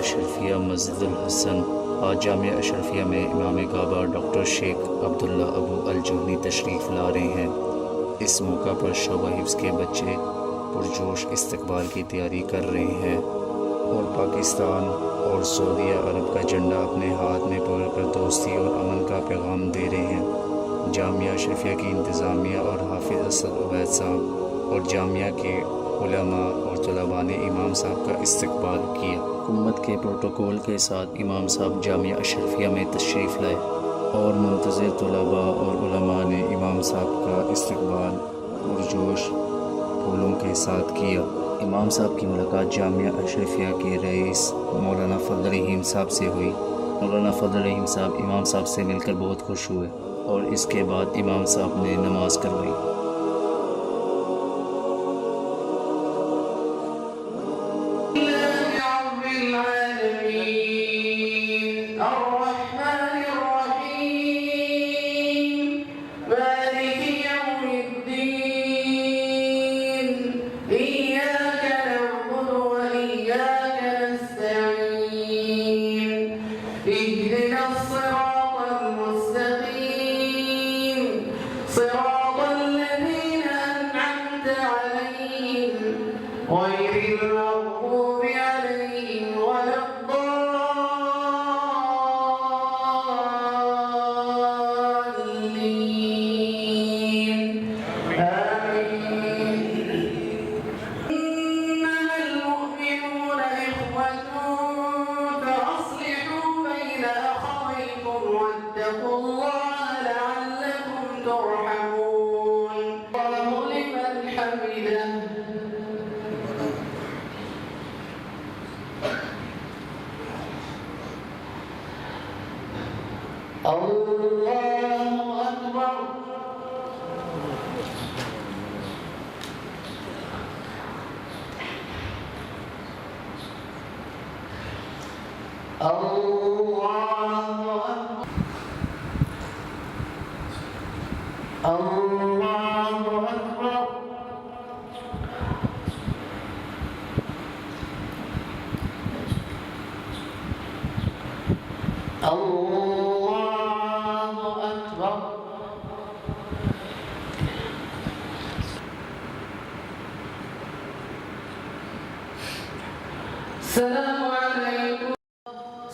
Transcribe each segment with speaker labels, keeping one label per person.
Speaker 1: अशरफिया मस्जिदुल हसन। आज जामिया अशरफिया में इमाम काबा डॉक्टर शेख अब्दुल्ला अबू अल जुहनी तशरीफ़ ला रहे हैं। इस मौका पर शोबा हिफ्ज़ के बच्चे पुरजोश इस्तकबाल की तैयारी कर रहे हैं और पाकिस्तान और सऊदी अरब का झंडा अपने हाथ में पकड़कर दोस्ती और अमन का पैगाम दे रहे हैं। जामिया अशरफिया की इंतज़ामिया और हाफिज़ असद उबैद साहब और जामिया के उलमा और तलबा ने इमाम साहब का इस्तकबाल किया। हुकूमत के प्रोटोकॉल के साथ इमाम साहब जामिया अशरफिया में तशरीफ़ लाए और मुंतज़िर तलबा और उलमा ने इमाम साहब का इस्तकबाल पुरजोश फूलों के साथ किया। इमाम साहब की मुलाकात जामिया अशरफिया के रईस मौलाना फजल रहीम साहब से हुई। मौलाना फजल रहीम साहब इमाम साहब से मिलकर बहुत खुश हुए और इसके बाद इमाम साहब ने नमाज करवाई।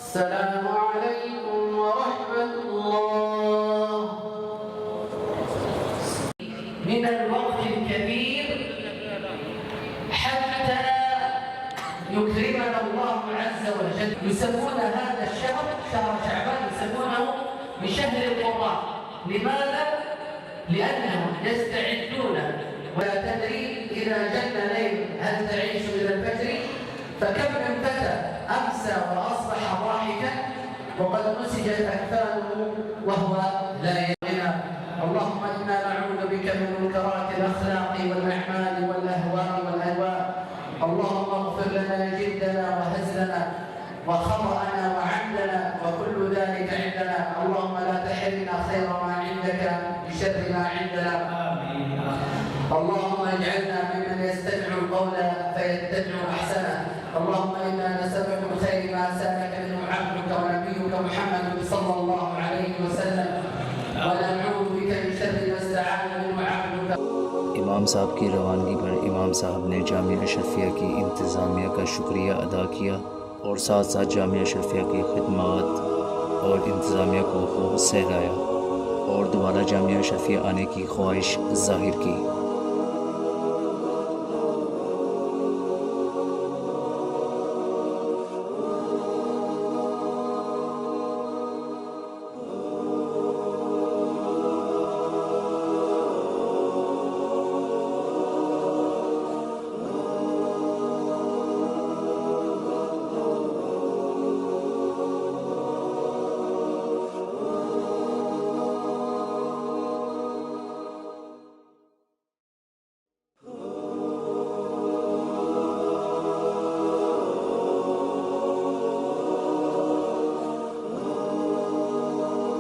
Speaker 2: السلام عليكم ورحمة الله. من الوقت الكبير حتى يكرمنا الله عز وجل. يسمون هذا الشهر شهر شعبان يسمونه بشهر القرآن. لماذا؟ لأنهم يستعدون ولا تدري إذا جن ليل هل تعيش إلى الفجر. فكم من فتى أمسى وأصبح ضاحكا وقد نسجت أكفانه وهو لا يغنى. اللهم إنا نعوذ بك من منكرات الأخلاق والأعمال والأهواء والأهواء. اللهم اغفر لنا جدنا وهزلنا وخطأنا وعمدنا وكل ذلك عندنا. اللهم لا تحرمنا خير ما عندك بشر ما عندنا. اللهم اجعلنا ممن يستمع القول فيتبع أحسنه. اللهم إنا نسألك من خير ما سألك منه عبدك ونبيك محمد صلى الله عليه وسلم ونعوذ بك من شر ما استعاذ منه عبدك.
Speaker 1: इमाम साहब की रवानगी पर इमाम साहब ने जामिया अशरफिया की इंतज़ामिया का शुक्रिया अदा किया और साथ साथ जामिया अशरफिया की खिदमत और इंतज़ामिया को खूब सहराया और दोबारा जामिया अशरफिया आने की ख्वाहिश ज़ाहिर की।